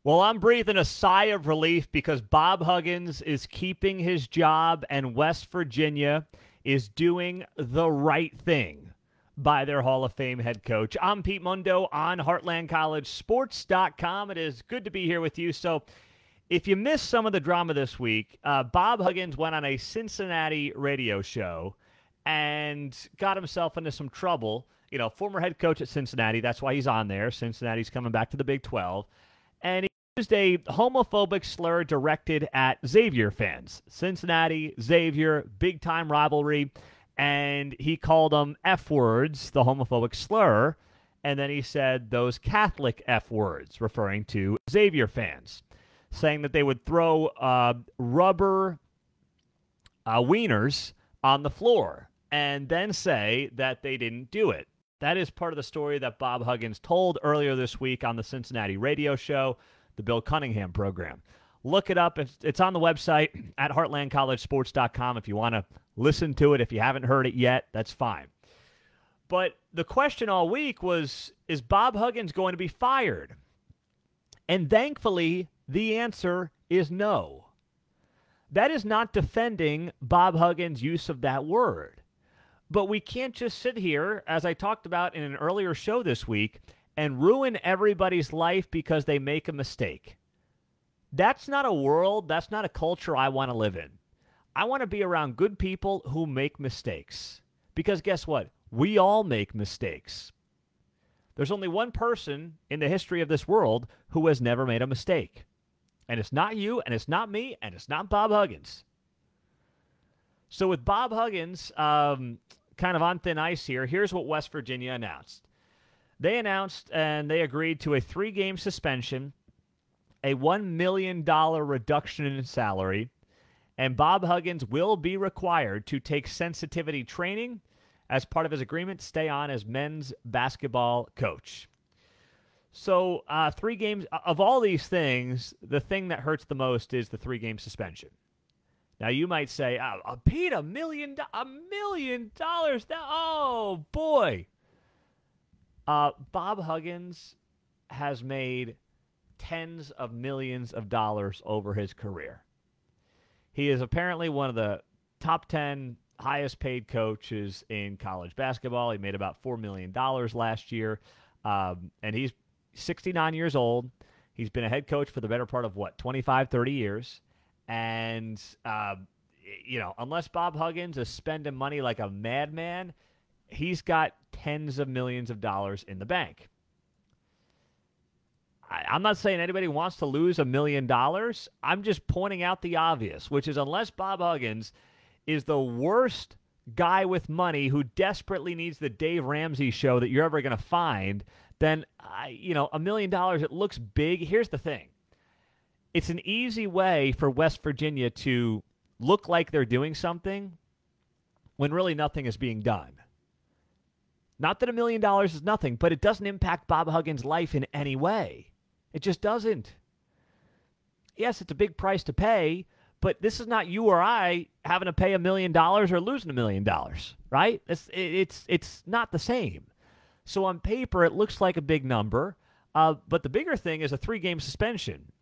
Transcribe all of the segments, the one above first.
Well, I'm breathing a sigh of relief because Bob Huggins is keeping his job and West Virginia is doing the right thing by their Hall of Fame head coach. I'm Pete Mundo on HeartlandCollegeSports.com. It is good to be here with you. So if you missed some of the drama this week, Bob Huggins went on a Cincinnati radio show and got himself into some trouble. You know, former head coach at Cincinnati, that's why he's on there. Cincinnati's coming back to the Big 12. And he used a homophobic slur directed at Xavier fans. Cincinnati, Xavier, big-time rivalry. And he called them F words, the homophobic slur. And then he said those Catholic F words, referring to Xavier fans, saying that they would throw rubber wieners on the floor and then say that they didn't do it. That is part of the story that Bob Huggins told earlier this week on the Cincinnati radio show, the Bill Cunningham program. Look it up. It's on the website at HeartlandCollegeSports.com if you want to listen to it. If you haven't heard it yet, that's fine. But the question all week was, is Bob Huggins going to be fired? And thankfully, the answer is no. That is not defending Bob Huggins' use of that word. But we can't just sit here, as I talked about in an earlier show this week, and ruin everybody's life because they make a mistake. That's not a world, that's not a culture I want to live in. I want to be around good people who make mistakes. Because guess what? We all make mistakes. There's only one person in the history of this world who has never made a mistake. And it's not you, and it's not me, and it's not Bob Huggins. So with Bob Huggins kind of on thin ice here, here's what West Virginia announced. They announced and they agreed to a 3-game suspension, a $1 million reduction in salary, and Bob Huggins will be required to take sensitivity training as part of his agreement to stay on as men's basketball coach. So 3 games, of all these things, the thing that hurts the most is the 3-game suspension. Now, you might say, Pete, $1 million? Oh, boy. Bob Huggins has made tens of millions of dollars over his career. He is apparently one of the top 10 highest paid coaches in college basketball. He made about $4 million last year, and he's 69 years old. He's been a head coach for the better part of, 25, 30 years. And, unless Bob Huggins is spending money like a madman, he's got tens of millions of dollars in the bank. I'm not saying anybody wants to lose $1 million. I'm just pointing out the obvious, which is unless Bob Huggins is the worst guy with money who desperately needs the Dave Ramsey show that you're ever going to find, then, $1 million, it looks big. Here's the thing. It's an easy way for West Virginia to look like they're doing something when really nothing is being done. Not that $1 million is nothing, but it doesn't impact Bob Huggins' life in any way. It just doesn't. Yes, it's a big price to pay, but this is not you or I having to pay $1 million or losing $1 million, right? It's not the same. So on paper, it looks like a big number, but the bigger thing is a 3-game suspension.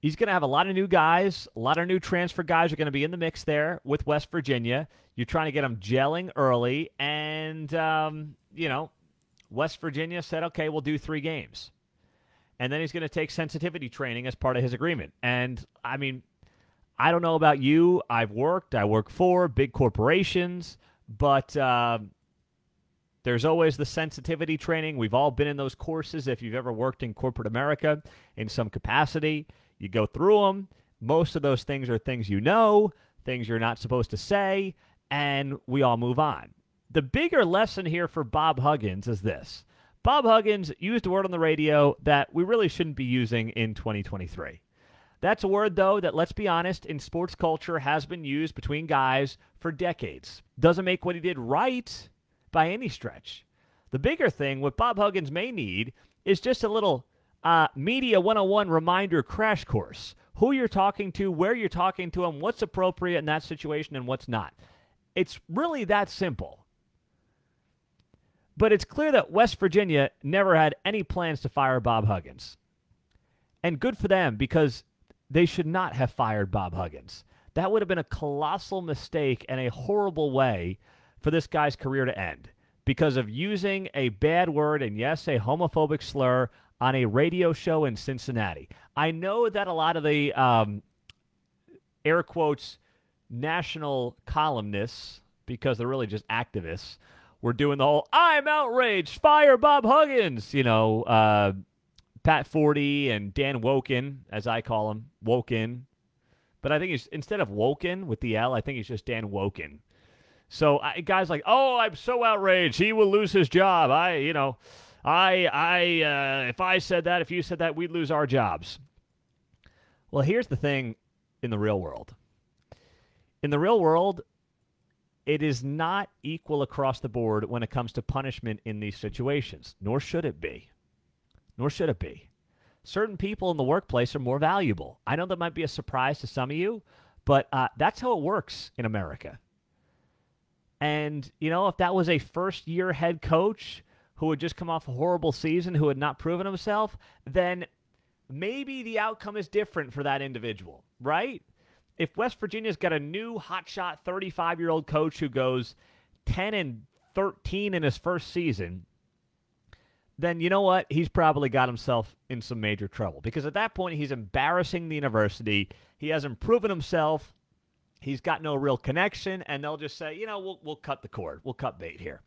He's going to have a lot of new guys. A lot of new transfer guys are going to be in the mix there with West Virginia. You're trying to get them gelling early. And, West Virginia said, okay, we'll do 3 games. And then he's going to take sensitivity training as part of his agreement. And, I don't know about you. I work for big corporations. But there's always the sensitivity training. We've all been in those courses if you've ever worked in corporate America in some capacity. You go through them. Most of those things are things things you're not supposed to say, and we all move on. The bigger lesson here for Bob Huggins is this. Bob Huggins used a word on the radio that we really shouldn't be using in 2023. That's a word, though, that, let's be honest, in sports culture has been used between guys for decades. Doesn't make what he did right by any stretch. The bigger thing, what Bob Huggins may need, is just a little Media 101 reminder crash course. Who you're talking to, where you're talking to them, what's appropriate in that situation and what's not. It's really that simple. But it's clear that West Virginia never had any plans to fire Bob Huggins. And good for them, because they should not have fired Bob Huggins. That would have been a colossal mistake and a horrible way for this guy's career to end because of using a bad word and, yes, a homophobic slur on a radio show in Cincinnati. I know that a lot of the, air quotes, national columnists, because they're really just activists, were doing the whole, I'm outraged, fire Bob Huggins, Pat Forty and Dan Woken, as I call him, Woken. But I think he's, instead of Woken with the L, I think he's just Dan Woken. So guys like, oh, I'm so outraged, he will lose his job. If I said that, if you said that, we'd lose our jobs. Well, here's the thing in the real world. In the real world, it is not equal across the board when it comes to punishment in these situations, nor should it be. Nor should it be. Certain people in the workplace are more valuable. I know that might be a surprise to some of you, but that's how it works in America. And, if that was a first-year head coach who had just come off a horrible season, who had not proven himself, then maybe the outcome is different for that individual, right? If West Virginia's got a new hotshot 35-year-old coach who goes 10-13 in his first season, then you know what? He's probably got himself in some major trouble, because at that point he's embarrassing the university. He hasn't proven himself. He's got no real connection, and they'll just say, we'll cut the cord. We'll cut bait here.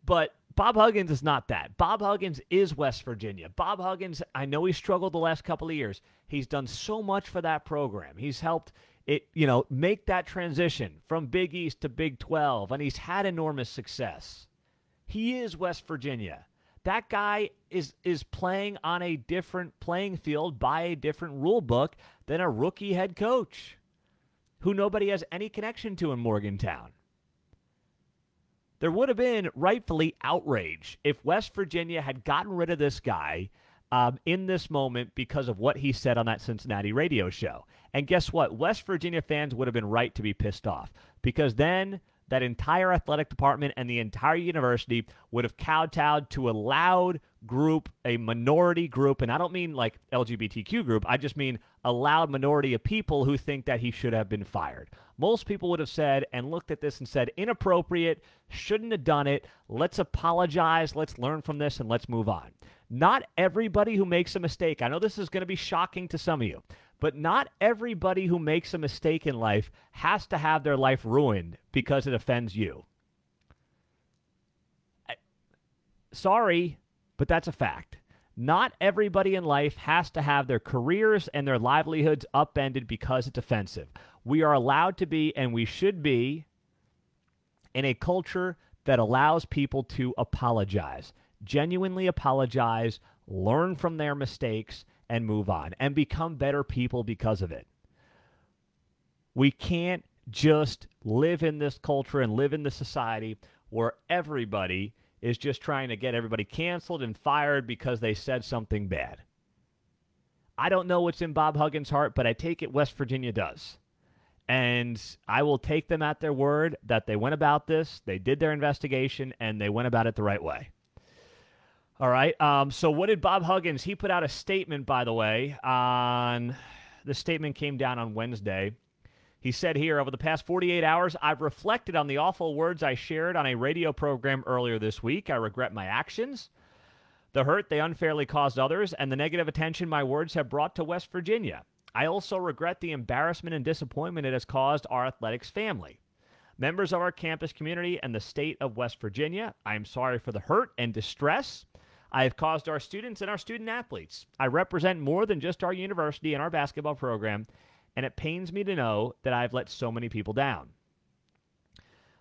But Bob Huggins is not that. Bob Huggins is West Virginia. Bob Huggins, I know he struggled the last couple of years. He's done so much for that program. He's helped it, make that transition from Big East to Big 12, and he's had enormous success. He is West Virginia. That guy is playing on a different playing field by a different rule book than a rookie head coach who nobody has any connection to in Morgantown. There would have been rightfully outrage if West Virginia had gotten rid of this guy in this moment because of what he said on that Cincinnati radio show. And guess what? West Virginia fans would have been right to be pissed off, because then that entire athletic department and the entire university would have kowtowed to a loud group, a minority group, and I don't mean like LGBTQ group, I just mean a loud minority of people who think that he should have been fired. Most people would have said and looked at this and said, inappropriate, shouldn't have done it, let's apologize, let's learn from this, and let's move on. Not everybody who makes a mistake, I know this is going to be shocking to some of you, but not everybody who makes a mistake in life has to have their life ruined because it offends you. Sorry, but that's a fact. Not everybody in life has to have their careers and their livelihoods upended because it's offensive. We are allowed to be, and we should be, in a culture that allows people to apologize, genuinely apologize, learn from their mistakes, and move on, and become better people because of it. We can't just live in this culture and live in this society where everybody is just trying to get everybody canceled and fired because they said something bad. I don't know what's in Bob Huggins' heart, but I take it West Virginia does. And I will take them at their word that they went about this, they did their investigation, and they went about it the right way. All right, so what did Bob Huggins, he put out a statement, by the way, the statement came down on Wednesday. He said here, over the past 48 hours, I've reflected on the awful words I shared on a radio program earlier this week. I regret my actions, the hurt they unfairly caused others, and the negative attention my words have brought to West Virginia. I also regret the embarrassment and disappointment it has caused our athletics family, members of our campus community, and the state of West Virginia. I am sorry for the hurt and distress I have caused our students and our student athletes. I represent more than just our university and our basketball program, and it pains me to know that I've let so many people down.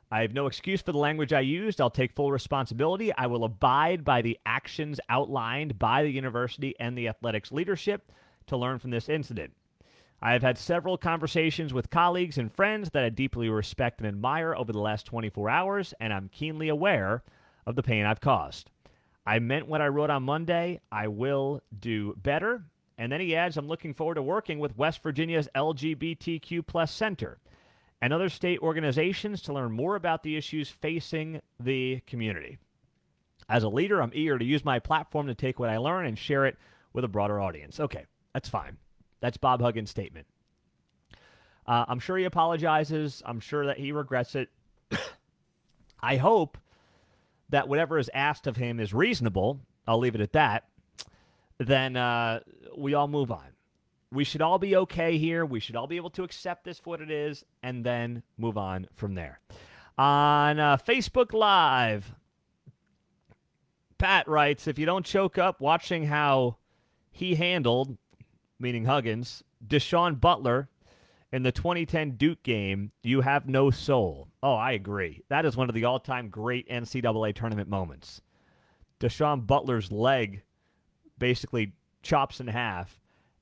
I have no excuse for the language I used. I'll take full responsibility. I will abide by the actions outlined by the university and the athletics leadership to learn from this incident. I have had several conversations with colleagues and friends that I deeply respect and admire over the last 24 hours, and I'm keenly aware of the pain I've caused. I meant what I wrote on Monday. I will do better. And then he adds, I'm looking forward to working with West Virginia's LGBTQ plus Center and other state organizations to learn more about the issues facing the community. As a leader, I'm eager to use my platform to take what I learn and share it with a broader audience. Okay, that's fine. That's Bob Huggins' statement. I'm sure he apologizes. I'm sure that he regrets it. I hope that whatever is asked of him is reasonable. I'll leave it at that. Then we all move on. We should all be okay here. We should all be able to accept this for what it is and then move on from there. On Facebook Live, Pat writes, if you don't choke up watching how he handled, meaning Huggins, DeSean Butler in the 2010 Duke game, you have no soul. Oh, I agree. That is one of the all-time great NCAA tournament moments. DeSean Butler's leg basically chops in half,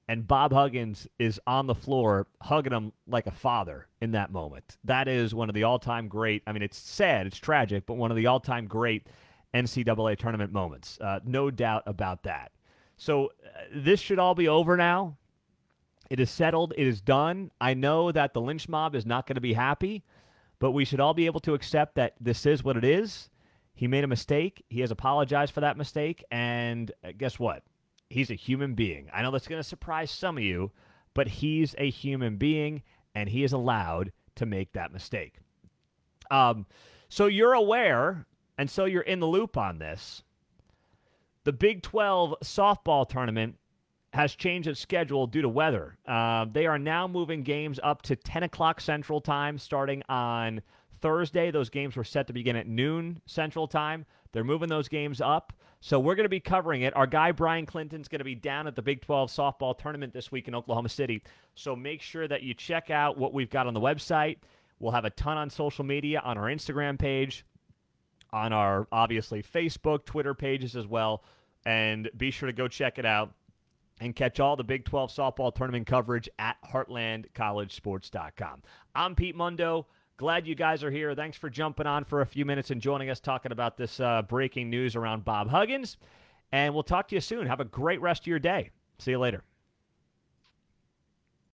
and Bob Huggins is on the floor hugging him like a father in that moment. That is one of the all-time great, I mean, it's sad, it's tragic, but one of the all-time great NCAA tournament moments. No doubt about that. So this should all be over now. It is settled. It is done. I know that the lynch mob is not going to be happy, but we should all be able to accept that this is what it is. He made a mistake. He has apologized for that mistake. And guess what? He's a human being. I know that's going to surprise some of you, but he's a human being, and he is allowed to make that mistake. So you're aware, and so you're in the loop on this. The Big 12 softball tournament has changed its schedule due to weather. They are now moving games up to 10 o'clock Central Time starting on Thursday. Those games were set to begin at noon Central Time. They're moving those games up. So we're going to be covering it. Our guy Brian Clinton's going to be down at the Big 12 softball tournament this week in Oklahoma City. So make sure that you check out what we've got on the website. We'll have a ton on social media, on our Instagram page, on our, obviously, Facebook, Twitter pages as well. And be sure to go check it out and catch all the Big 12 softball tournament coverage at heartlandcollegesports.com. I'm Pete Mundo. Glad you guys are here. Thanks for jumping on for a few minutes and joining us talking about this breaking news around Bob Huggins. And we'll talk to you soon. Have a great rest of your day. See you later.